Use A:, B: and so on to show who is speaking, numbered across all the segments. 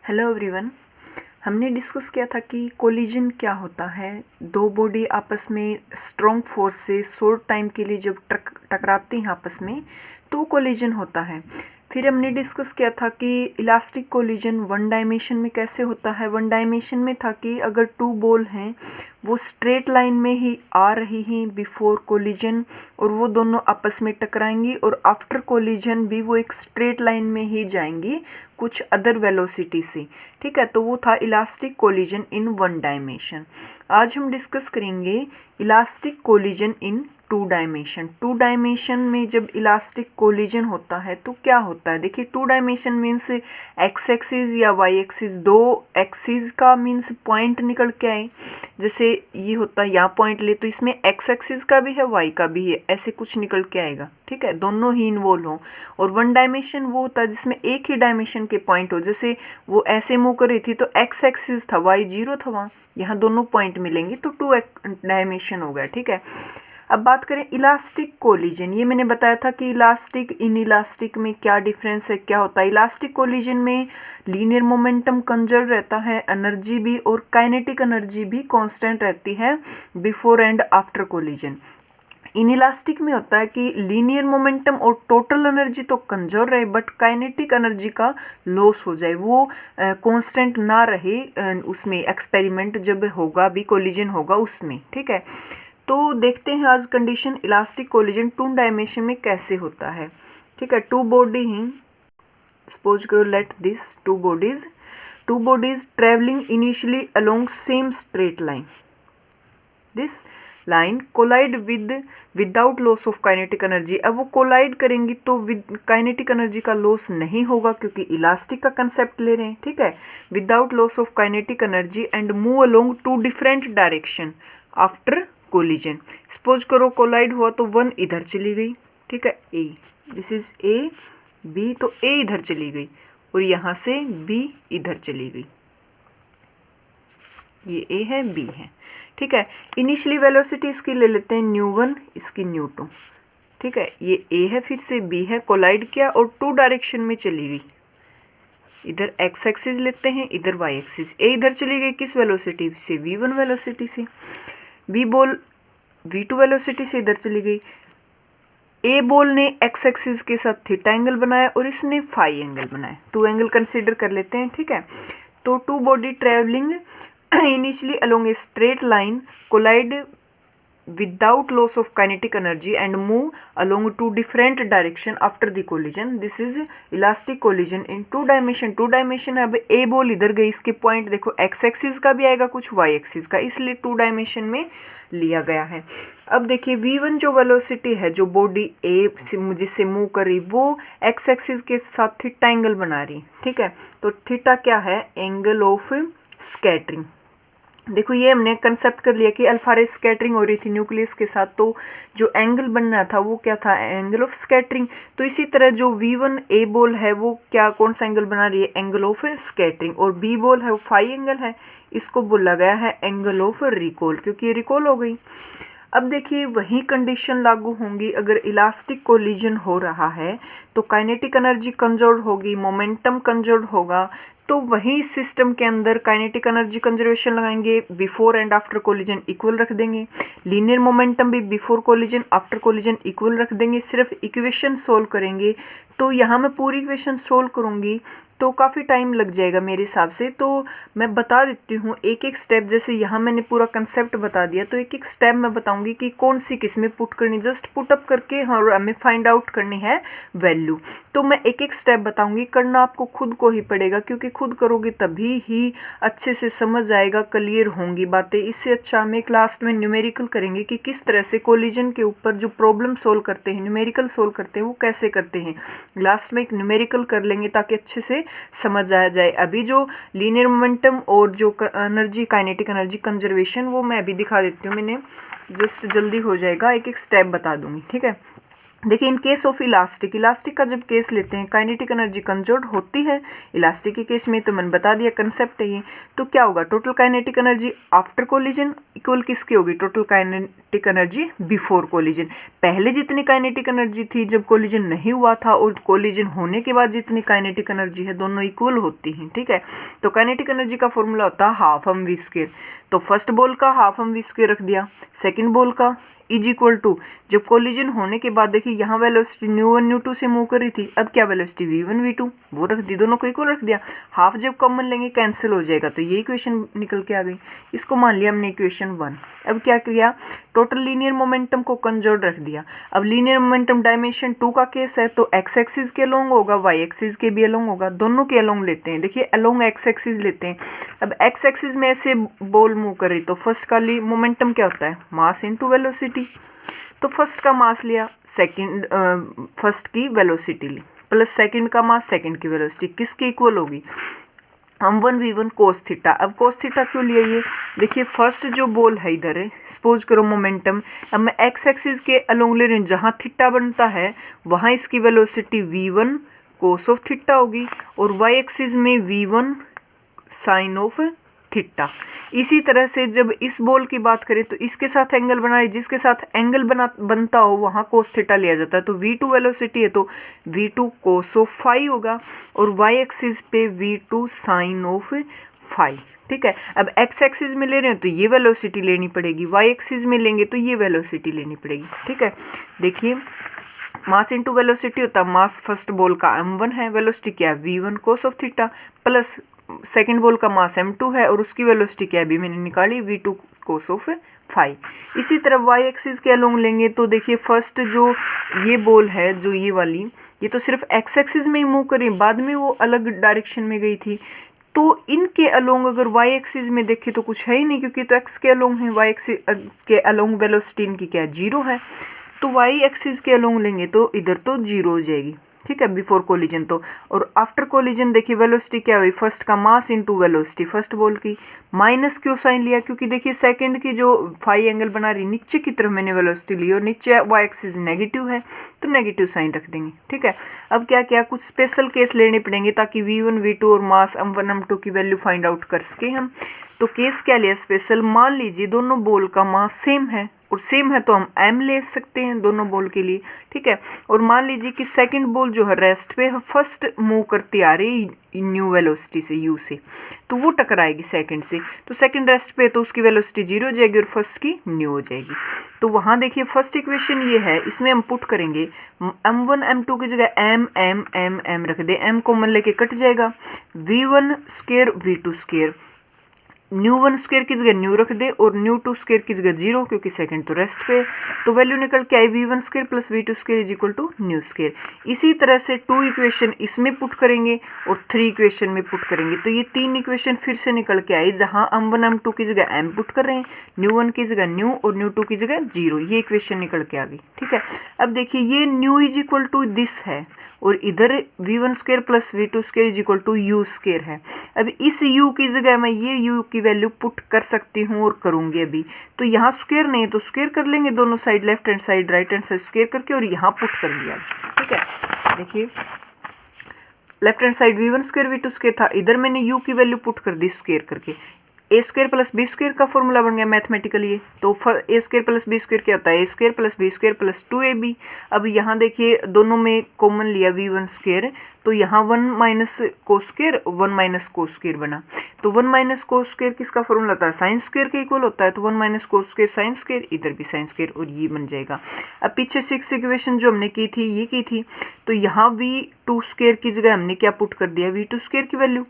A: Hello everyone. हमने discuss किया था कि कोलिजन क्या होता है। दो बॉडी आपस में स्ट्रॉन्ग फोर्स से शॉर्ट टाइम के लिए जब टकराती हैं आपस में तो कोलिजन होता है। फिर हमने डिस्कस किया था कि इलास्टिक कोलिजन वन डायमेंशन में कैसे होता है। वन डायमेंशन में था कि अगर टू बॉल हैं वो स्ट्रेट लाइन में ही आ रही हैं बिफोर कोलिजन और वो दोनों आपस में टकराएंगी और आफ्टर कोलिजन भी वो एक स्ट्रेट लाइन में ही जाएंगी कुछ अदर वेलोसिटी से। ठीक है, तो वो था elastic collision in one dimension. आज हम डिस्कस करेंगे elastic collision in two dimension. Two dimension में जब इलास्टिक कोलिजन होता है तो क्या होता है। देखिए, two dimension means x axis या वाई एक्सिस, दो एक्सिस का मीन्स पॉइंट निकल के आए। जैसे ये होता है यहाँ पॉइंट ले तो इसमें एक्स एक्सिस का भी है वाई का भी है, ऐसे कुछ निकल के आएगा। ठीक है, दोनों ही इन्वॉल्व हो। और वन डायमेंशन वो होता है जिसमें एक ही डायमेंशन के पॉइंट हो। जैसे वो ऐसे मूव कर रही थी तो एक्स एक्सिस था, वाई जीरो था, वहाँ यहाँ दोनों पॉइंट मिलेंगे तो टू डायमेंशन हो गया। ठीक है, अब बात करें इलास्टिक कोलिजन। ये मैंने बताया था कि इलास्टिक इन इलास्टिक में क्या डिफरेंस है, क्या होता है। इलास्टिक कोलिजन में लीनियर मोमेंटम कंजर्व रहता है, एनर्जी भी और काइनेटिक एनर्जी भी कांस्टेंट रहती है before and after collision. In elastic में होता है कि लीनियर मोमेंटम और टोटल एनर्जी तो कंजर्व रहे बट काइनेटिक एनर्जी का लॉस हो जाए, वो कांस्टेंट ना रहे उसमें एक्सपेरिमेंट जब होगा भी कोलिजन होगा उसमें। ठीक है, तो देखते हैं आज condition elastic collision two dimension में कैसे होता है। ठीक है, टू बॉडी ही सपोज करो let this two bodies travelling initially along same straight line, this line collide without loss of kinetic energy. अब वो कोलाइड करेंगी तो विद काइनेटिक एनर्जी का लॉस नहीं होगा क्योंकि इलास्टिक का कंसेप्ट ले रहे हैं। ठीक है, without loss of kinetic energy and move along two different direction after collision. Suppose करो कोलाइड हुआ तो वन इधर चली गई। ठीक है, A, this is A B, तो ए इधर चली गई और यहाँ से बी इधर चली गई। ये ए है, बी है। ठीक है, इनिशियली वेलोसिटी इसकी ले लेते हैं न्यू वन, इसकी न्यू टू। ठीक है, ये ए है, फिर से बी है, कोलाइड किया और टू डायरेक्शन में चली गई। इधर एक्स एक्सिस लेते हैं, इधर वाई एक्सिस। ए इधर चली गई किस वेलोसिटी से, वी वन वेलोसिटी से। बी बॉल v2 वेलोसिटी से इधर चली गई। ए बॉल ने एक्स एक्सिस के साथ थीटा एंगल बनाया और इसने फाई एंगल बनाया, टू एंगल कंसीडर कर लेते हैं। ठीक है, तो two body travelling initially along a straight line collide without loss of kinetic energy and move along two different direction after the collision. This is elastic collision in two dimension. Two dimension है, अब ए ball इधर गई, इसके point देखो x axis का भी आएगा कुछ वाई एक्सिस का, इसलिए टू डायमेंशन में लिया गया है। अब देखिए v1 जो वेलोसिटी है जो बॉडी ए जिससे मूव कर रही वो एक्स एक्सिस के साथ थीटा एंगल बना रही। ठीक है, तो थीटा क्या है, एंगल ऑफ स्कैटरिंग। देखो ये हमने कंसेप्ट कर लिया कि अल्फा रे स्कैटरिंग हो रही थी न्यूक्लियस के साथ, तो जो एंगल बनना था वो क्या था, एंगल ऑफ स्कैटरिंग। तो इसी तरह जो v1 ए बॉल है वो क्या कौन सा एंगल बना रही है, एंगल ऑफ स्कैटरिंग। और बी बॉल है वो फाई एंगल है, इसको बोला गया है एंगल ऑफ रिकॉल, क्योंकि ये रिकॉल हो गई। अब देखिए वही कंडीशन लागू होंगी अगर इलास्टिक कोलिजन हो रहा है तो काइनेटिक एनर्जी कंजर्व होगी, मोमेंटम कंजर्व होगा। तो वही सिस्टम के अंदर काइनेटिक एनर्जी कंजर्वेशन लगाएंगे, before and after collision equal रख देंगे। लीनियर मोमेंटम भी before collision after collision equal रख देंगे। सिर्फ इक्वेशन सोल्व करेंगे, तो यहाँ मैं पूरी इक्वेशन सोल्व करूँगी तो काफ़ी टाइम लग जाएगा मेरे हिसाब से, तो मैं बता देती हूँ एक एक स्टेप। जैसे यहाँ मैंने पूरा कंसेप्ट बता दिया तो एक एक स्टेप मैं बताऊँगी कि कौन सी किस में पुट करनी, जस्ट पुट अप करके और हमें फाइंड आउट करनी है वैल्यू। तो मैं एक एक स्टेप बताऊँगी, करना आपको खुद को ही पड़ेगा क्योंकि खुद करोगे तभी ही अच्छे से समझ आएगा, क्लियर होंगी बातें। इससे अच्छा हम एक लास्ट में न्यूमेरिकल करेंगे कि किस तरह से कोलिजन के ऊपर जो प्रॉब्लम सोल्व करते हैं, न्यूमेरिकल सोल्व करते हैं, वो कैसे करते हैं। लास्ट में एक न्यूमेरिकल कर लेंगे ताकि अच्छे से समझ आ जाए। अभी जो लीनियर मोमेंटम और जो एनर्जी काइनेटिक एनर्जी कंजर्वेशन वो मैं अभी दिखा देती हूँ, मैंने जस्ट जल्दी हो जाएगा, एक एक स्टेप बता दूंगी। ठीक है, देखिए इन केस ऑफ इलास्टिक का जब केस लेते हैं काइनेटिक एनर्जी कंजर्व होती है। इलास्टिक के केस में तो मैंने बता दिया कंसेप्ट है ये। तो क्या होगा, total kinetic energy after collision equal किसकी होगी, total kinetic energy before collision. पहले जितनी काइनेटिक एनर्जी थी जब कोलिजन नहीं हुआ था और कोलिजन होने के बाद जितनी काइनेटिक एनर्जी है दोनों इक्वल होती हैं, ठीक है। तो काइनेटिक एनर्जी का फॉर्मूला होता है हाफ एम वी स्क्वायर। तो फर्स्ट बॉल का हाफ एम वी स्क्वायर रख दिया, सेकेंड बॉल का इज इक्वल टू, जब कोलिजन होने के बाद देखिए यहाँ वेलोसिटी न्यू1 न्यू2 से मूव कर रही थी, अब क्या वेलोसिटी v1 v2 वो रख दी, दोनों को इक्वल रख दिया। हाफ जब कॉमन लेंगे कैंसिल हो जाएगा, तो ये इक्वेशन निकल के आ गई। इसको मान लिया हमने इक्वेशन 1। अब क्या किया, टोटल लीनियर मोमेंटम को कंजर्व रख दिया। अब लीनियर मोमेंटम डायमेंशन 2 का केस है तो एक्स एक्सिस के अलोंग होगा, वाई एक्सिस के भी अलोंग होगा, दोनों के अलोंग लेते हैं। देखिए अलोंग एक्स एक्सिस लेते हैं। अब एक्स एक्सिस में ऐसे बॉल मूव कर रही तो फर्स्ट का मोमेंटम क्या होता है, मास इनटू वेलोसिटी। तो फर्स्ट का मास लिया, सेकंड फर्स्ट की वेलोसिटी ली, प्लस सेकंड का मास सेकंड की वेलोसिटी, किसकी इक्वल होगी, हम 1v1 कोस थीटा। अब कोस थीटा क्यों लिया ये, देखिए फर्स्ट जो बॉल है इधर है, सपोज करो मोमेंटम, अब मैं एक्स एक्सिस के अलोंग ले रही हूँ, जहाँ थीटा बनता है वहाँ इसकी velocity v1 cos of theta होगी और वाई एक्सिस में v1 साइन ऑफ थीटा। इसी तरह से जब इस बॉल की बात करें तो इसके साथ एंगल बना रही, जिसके साथ एंगल बनता हो वहाँ कोस थीटा लिया जाता है। तो v2 वेलोसिटी है तो v2 कोस ऑफ फाई होगा और y एक्सिस पे v2 साइन ऑफ फाई, ठीक है। अब x एक्सिस में ले रहे हैं तो ये वेलोसिटी लेनी पड़ेगी, y एक्सिस में लेंगे तो ये वेलोसिटी लेनी पड़ेगी, ठीक है। देखिए मास इंटू वेलोसिटी होता है, मास फर्स्ट बॉल का m1 है, वेलोसिटी क्या है v1 cos of theta, plus second ball का मास m2 है और उसकी वेलोसिटी क्या है अभी मैंने निकाली v2 कोस ऑफ फाई। इसी तरह y एक्सिस के अलोंग लेंगे तो देखिए फर्स्ट जो ये बॉल है जो ये वाली, ये तो सिर्फ x एक्सिस में ही मूव करी, बाद में वो अलग डायरेक्शन में गई थी। तो इनके अलोंग अगर y एक्सिस में देखें तो कुछ है ही नहीं, क्योंकि तो x के अलोंग है, y एक्सिस के अलोंग वेलोसिटी इनकी क्या है, 0 है। तो y एक्सिस के अलोंग लेंगे तो इधर तो 0 हो जाएगी, ठीक है, बिफोर कोलिजन। तो और आफ्टर कोलिजन देखिए वेलोसिटी क्या हुई, फर्स्ट का मास इनटू वेलोसिटी फर्स्ट बॉल की, माइनस क्यों साइन लिया, क्योंकि देखिए सेकंड की जो फाई एंगल बना रही नीचे की तरफ मैंने वेलोसिटी ली और नीचे वाई एक्सिस नेगेटिव है तो नेगेटिव साइन रख देंगे, ठीक है। अब क्या क्या कुछ स्पेशल केस लेने पड़ेंगे ताकि v1 v2 और मास m1 m2 की वैल्यू फाइंड आउट कर सके हम। तो केस क्या लिया स्पेशल, मान लीजिए दोनों बॉल का मास सेम है और सेम है तो हम m ले सकते हैं दोनों बॉल के लिए, ठीक है। और मान लीजिए कि सेकंड बॉल जो है रेस्ट पे फर्स्ट मूव करती आ रही न्यू वेलोसिटी से u से, तो वो टकराएगी सेकंड से, तो सेकंड रेस्ट पे तो उसकी वेलोसिटी 0 हो जाएगी और फर्स्ट की न्यू हो जाएगी। तो वहाँ देखिए फर्स्ट इक्वेशन ये है, इसमें हम पुट करेंगे m1 m2 की जगह m रख दे, m कॉमन लेके कट जाएगा, v1 square v2 square, न्यू1 square की जगह न्यू रख दे और न्यू2 स्क्वायर की जगह 0, क्योंकि सेकंड तो रेस्ट पे, तो वैल्यू निकल के आई v1 square plus v2 square is equal to nu square. इसी तरह से 2 इक्वेशन इसमें पुट करेंगे और 3 इक्वेशन में पुट करेंगे, तो ये 3 इक्वेशन फिर से निकल के आई, जहाँ m1 m2 की जगह m पुट कर रहे हैं, न्यू1 की जगह न्यू और न्यू2 की जगह 0, ये इक्वेशन निकल के आ गई, ठीक है। अब देखिए ये nu is equal to this है और इधर v1 square plus v2 square is equal to u square है। अब इस u की जगह मैं ये u की वैल्यू पुट कर सकती हूँ और करूँगी अभी, तो यहाँ स्क्वायर नहीं है तो स्क्वायर कर लेंगे दोनों side, left hand side right hand side square करके और यहाँ पुट कर दिया, ठीक है। देखिए left hand side v1 square v2 square था, इधर मैंने u की वैल्यू पुट कर दी स्क्वायर करके, A square plus B square का फॉर्मूला बन गया मैथमेटिकली। तो A square plus B square क्या होता है, A square plus B square plus 2ab। अब यहाँ देखिए दोनों में कॉमन लिया v1 स्क्वायर, तो यहाँ 1 minus cos square 1 minus cos square बना, तो 1 माइनस कोस स्क्वायर किसका फॉर्मूला होता है, साइन स्क्वायर के इक्वल होता है, तो 1 minus cos square sine square, इधर भी साइन स्क्वायर और ये बन जाएगा। अब पीछे 6 इक्वेशन जो हमने की थी ये की थी, तो यहाँ v2 स्क्वायर की जगह हमने क्या पुट कर दिया, v2 स्क्वायर की वैल्यू,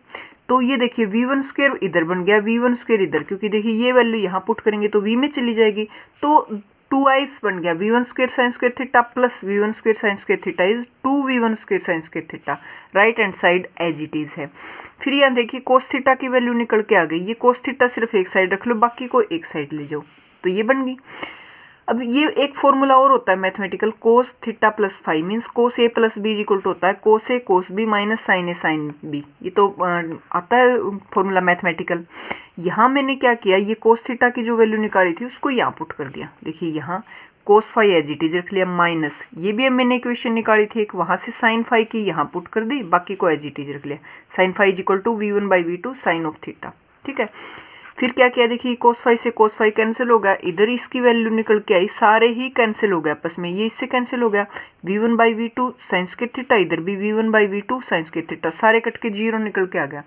A: तो ये देखिए v1 स्क्वायर इधर बन गया, v1 स्क्वायर इधर, क्योंकि देखिए ये वैल्यू यहाँ पुट करेंगे तो v में चली जाएगी, तो 2i बन गया, v1 square sine square theta plus v1 square sine square theta is 2v1 square sine square theta, right hand side as it is है। फिर यहाँ देखिए कोस थीटा की वैल्यू निकल के आ गई, ये कोस थीटा सिर्फ एक साइड रख लो, बाकी को एक साइड ले जाओ, तो ये बन गई। अब ये एक फॉर्मूला और होता है mathematical, cos theta plus five means cos A plus B equal to होता है cos A cos B minus sine A sine B, ये तो आता है फॉर्मूला मैथमेटिकल। यहाँ मैंने क्या किया, ये कोस थीटा की जो वैल्यू निकाली थी उसको यहाँ पुट कर दिया, देखिए यहाँ cos phi as it is रख लिया माइनस, ये भी मैंने इक्वेशन निकाली थी एक, वहाँ से साइन फाई की यहाँ पुट कर दी, बाकी को एज इट इज रख लिया, sine phi is equal to v1 by v2 sine of theta, ठीक है। फिर क्या किया, देखिए cos फाई से cos फाई कैंसिल हो गया, इधर इसकी वैल्यू निकल के आई, सारे ही कैंसिल हो गए आपस में, ये इससे कैंसिल हो गया, v1 by v two sine square theta, इधर भी v1 by v two sine square theta, सारे कट के जीरो निकल के आ गया।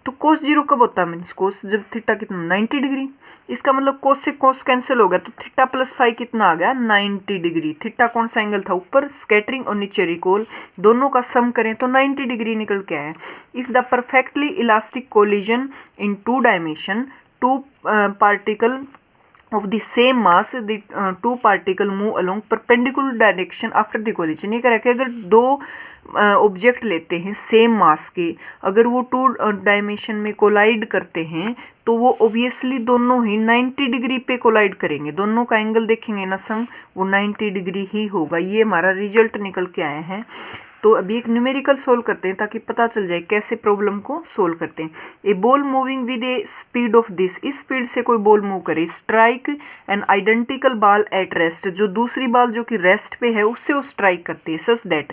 A: तो कोस जीरो कब होता है, मीन्स कोस जब थीटा कितना 90 डिग्री, इसका मतलब कोस से कोस कैंसिल हो गया, तो थीटा प्लस फाई कितना आ गया 90 डिग्री। थीटा कौन सा एंगल था, ऊपर स्कैटरिंग और नीचे रिकॉल, दोनों का सम करें तो 90 डिग्री निकल के आया। If the perfectly elastic collision in two dimension, two particle of the same mass, the two particle move along perpendicular direction after the collision। ये कह रहा है कि अगर दो ऑब्जेक्ट लेते हैं सेम मास के, अगर वो टू डायमेंशन में कोलाइड करते हैं तो वो ऑब्वियसली दोनों ही 90 डिग्री पे कोलाइड करेंगे, दोनों का एंगल देखेंगे ना सम, वो 90 डिग्री ही होगा। ये हमारा रिजल्ट निकल के आए हैं। तो अभी एक न्यूमेरिकल सोल्व करते हैं ताकि पता चल जाए कैसे प्रॉब्लम को सोल्व करते हैं। A ball moving with a speed of this, इस स्पीड से कोई बॉल मूव करे, strike an identical ball at rest, जो दूसरी बॉल जो कि रेस्ट पे है उससे वो स्ट्राइक करती है, such that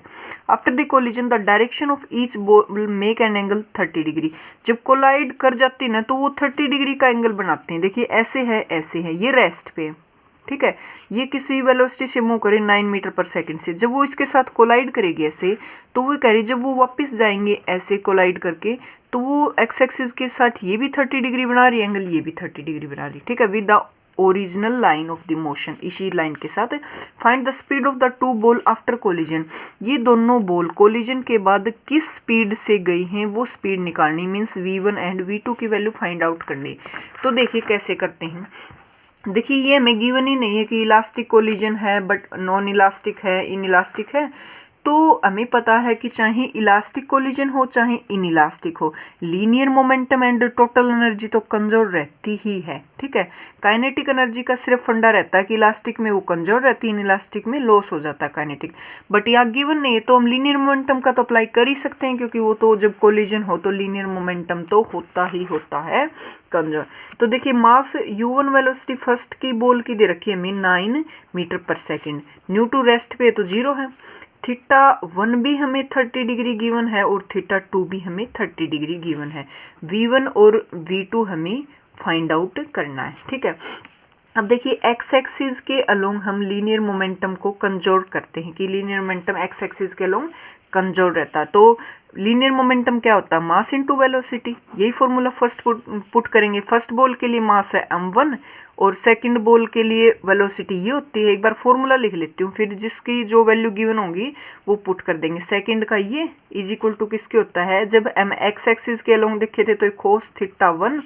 A: after the collision the direction of each ball make an angle 30 degree. जब कोलाइड कर जाती है ना तो वो 30 डिग्री का एंगल बनाते हैं। देखिए ऐसे है, ये रेस्ट पे है, ठीक है, ये किसी वेलोसिटी से मूव करे 9 मीटर पर सेकंड से, जब वो इसके साथ कोलाइड करेगी ऐसे, तो वो कह रही जब वो वापस जाएंगे ऐसे कोलाइड करके, तो वो एक्स एक्सिस के साथ ये भी 30 डिग्री बना रही है एंगल, ये भी 30 डिग्री बना रही है, ठीक है, with the original line of the motion, इसी लाइन के साथ। Find the speed of the two ball after collision, ये दोनों बॉल कोलिजन के बाद किस स्पीड से गई हैं वो स्पीड निकालनी, मीन्स v1 एंड v2 की वैल्यू फाइंड आउट करनी। तो देखिए कैसे करते हैं। देखिए ये हमें गिवन ही नहीं है कि इलास्टिक कोलिजन है बट नॉन इलास्टिक है, इन इलास्टिक है, तो हमें पता है कि चाहे इलास्टिक कोलिजन हो चाहे इन इलास्टिक हो, linear momentum and total energy तो कंजर्व रहती ही है, ठीक है। काइनेटिक एनर्जी का सिर्फ फंडा रहता है कि इलास्टिक में वो कंजर्व रहती है, इन इलास्टिक में लॉस हो जाता है काइनेटिक, बट यहाँ गिवन नहीं है तो हम लीनियर मोमेंटम का तो अप्लाई कर ही सकते हैं, क्योंकि वो तो जब कोलिजन हो तो लीनियर मोमेंटम तो होता ही होता है कंजर्व। तो देखिए मास u1 वेलोसिटी फर्स्ट की बॉल की दे रखी है मीन 9 मीटर पर सेकेंड, न्यू टू रेस्ट पे तो 0 है, थीटा 1 भी हमें 30 डिग्री गिवन है और थीटा 2 भी हमें 30 डिग्री गिवन है, v1 और v2 हमें फाइंड आउट करना है, ठीक है। अब देखिए एक्स एक्सिस के अलोंग हम लीनियर मोमेंटम को कंजर्व करते हैं कि लीनियर मोमेंटम एक्स एक्सिस के अलोंग कंजर्व रहता है, तो लीनियर मोमेंटम क्या होता है, मास इनटू वेलोसिटी, यही फॉर्मूला फर्स्ट पुट करेंगे। फर्स्ट बॉल के लिए मास है m1 और सेकंड बॉल के लिए वेलोसिटी ये होती है, एक बार फॉर्मूला लिख लेती हूँ, फिर जिसकी जो वैल्यू गिवन होगी वो पुट कर देंगे। सेकंड का ये इज इक्वल टू किसके होता है, जब m एक्स एक्सिस के अलोंग देखे थे तो cos theta 1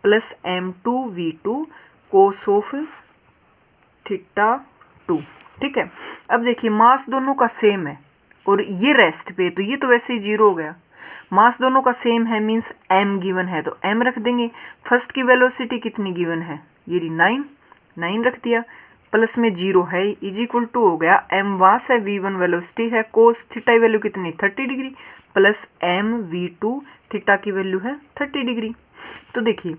A: plus m2 v2 cos of theta 2, ठीक है। अब देखिए मास दोनों का सेम है और ये रेस्ट पे, तो ये तो वैसे ही 0 हो गया, मास दोनों का सेम है मीन्स m गिवन है तो m रख देंगे। फर्स्ट की वेलोसिटी कितनी गिवन है, ये 9 रख दिया, प्लस में 0 है, इज इक्वल टू हो गया m मास है v1 वेलोसिटी है, कोस थीटा वैल्यू कितनी 30 degree plus m v2 theta की वैल्यू है 30 डिग्री। तो देखिए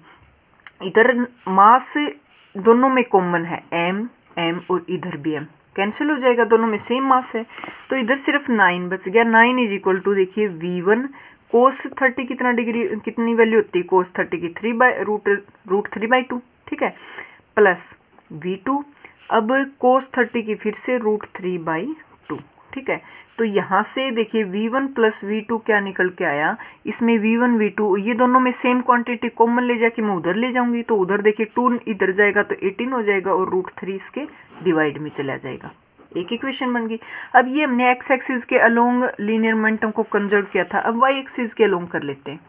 A: इधर मास दोनों में कॉमन है m और इधर भी m कैंसिल हो जाएगा, दोनों में सेम मास है, तो इधर सिर्फ 9 बच गया। 9 इज इक्वल टू देखिए v1 कोस 30 कितना डिग्री कितनी वैल्यू होती है, कोस 30 की 3/2, ठीक है, प्लस v2 अब कोस 30 की फिर से √3/2, ठीक है। तो यहाँ से देखिए v1 प्लस v2 क्या निकल के आया, इसमें v1 v2 ये दोनों में सेम क्वांटिटी कॉमन ले जाके मैं उधर ले जाऊंगी, तो उधर देखिए 2 इधर जाएगा तो 18 हो जाएगा और √3 इसके डिवाइड में चला जाएगा, एक इक्वेशन बन गई। अब ये हमने एक्स एक्सिस के अलोंग लीनियर मोमेंटम को कंजर्व किया था, अब वाई एक्सिस के अलोंग कर लेते हैं,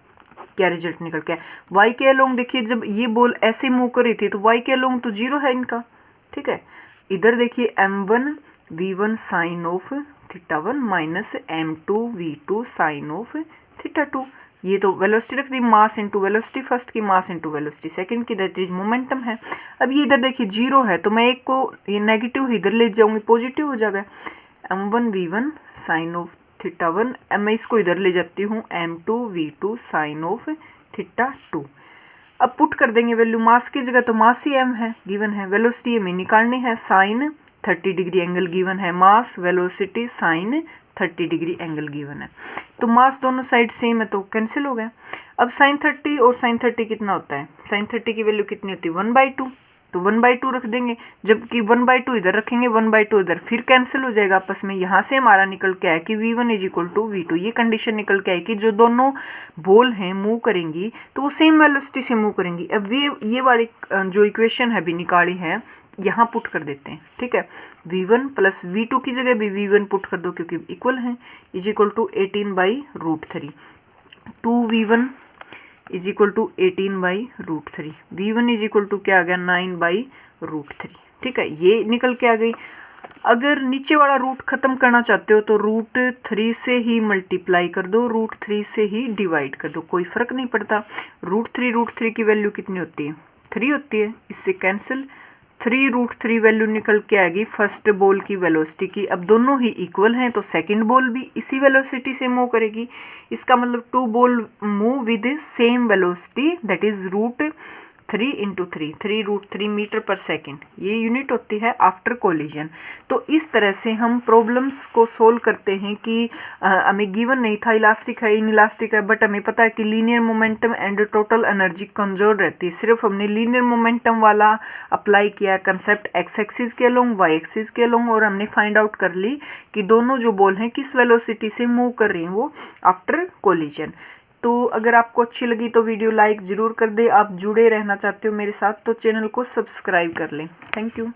A: क्या रिजल्ट निकल के आया। वाई के अलोंग देखिए जब ये बॉल ऐसे मूव कर रही थी तो वाई के अलोंग तो 0 है इनका, ठीक है। इधर देखिए m1 v1 sine of theta 1 minus m2 v2 sine of theta 2, ये तो वेलोसिटी रख दी, मास इनटू वेलोसिटी फर्स्ट की, मास इनटू वेलोसिटी सेकंड की, दैट इज मोमेंटम है। अब ये इधर देखिए 0 है तो मैं एक को ये नेगेटिव इधर ले जाऊंगी, पॉजिटिव हो जाएगा, m1 v1 sine of theta 1, मैं इसको इधर ले जाती हूँ m2 v2 sine of theta 2। अब पुट कर देंगे वैल्यू, मास की जगह तो मास ही m है गिवन है, वेलोसिटी हमें निकालनी है, साइन 30 डिग्री एंगल गिवन है, mass velocity sine 30 degree angle given है। तो मास दोनों साइड सेम है तो कैंसिल हो गया। अब साइन 30 और साइन 30 कितना होता है, साइन 30 की वैल्यू कितनी होती है 1/2, तो 1/2 रख देंगे, जबकि 1/2 इधर रखेंगे 1/2 इधर, फिर कैंसिल हो जाएगा आपस में। यहाँ से हमारा निकल के आया कि v1 = v2, ये कंडीशन निकल के आई कि जो दोनों बॉल हैं मूव करेंगी तो वो सेम वेलोसिटी से मूव करेंगी। अब ये वाली जो इक्वेशन है अभी निकाली है यहाँ पुट कर देते हैं, ठीक है। v1 + v2 की जगह भी v1 पुट कर दो क्योंकि इक्वल हैं, = 18/√3, 2v1 = 18/√3, v1 क्या आ गया 9/√3, ठीक है, ये निकल के आ गई। अगर नीचे वाला रूट खत्म करना चाहते हो तो √3 से ही मल्टीप्लाई कर दो, √3 से ही डिवाइड कर दो, कोई फर्क नहीं पड़ता। √3 की वैल्यू कितनी होती है 3 होती है, इससे कैंसिल, 3√3 वैल्यू निकल के आएगी फर्स्ट बॉल की वेलोसिटी की। अब दोनों ही इक्वल हैं तो सेकंड बॉल भी इसी वेलोसिटी से मूव करेगी, इसका मतलब 2 ball move with same velocity, that is √3 × 3, 3√3 metre पर सेकेंड, ये यूनिट होती है आफ्टर कोलिजन। तो इस तरह से हम प्रॉब्लम्स को सोल्व करते हैं कि हमें गिवन नहीं था इलास्टिक है इन इलास्टिक है, बट हमें पता है कि linear momentum and total energy conserve रहती है। सिर्फ हमने लीनियर मोमेंटम वाला अप्लाई किया कंसेप्ट एक्स एक्सिस के अलोंग, वाई एक्सिस के अलोंग, और हमने फाइंड आउट कर ली कि दोनों जो बॉल हैं किस वेलोसिटी से मूव कर रही हैं वो आफ्टर कोलिजन। तो अगर आपको अच्छी लगी तो वीडियो लाइक ज़रूर कर दे। आप जुड़े रहना चाहते हो मेरे साथ तो चैनल को सब्सक्राइब कर लें। Thank you.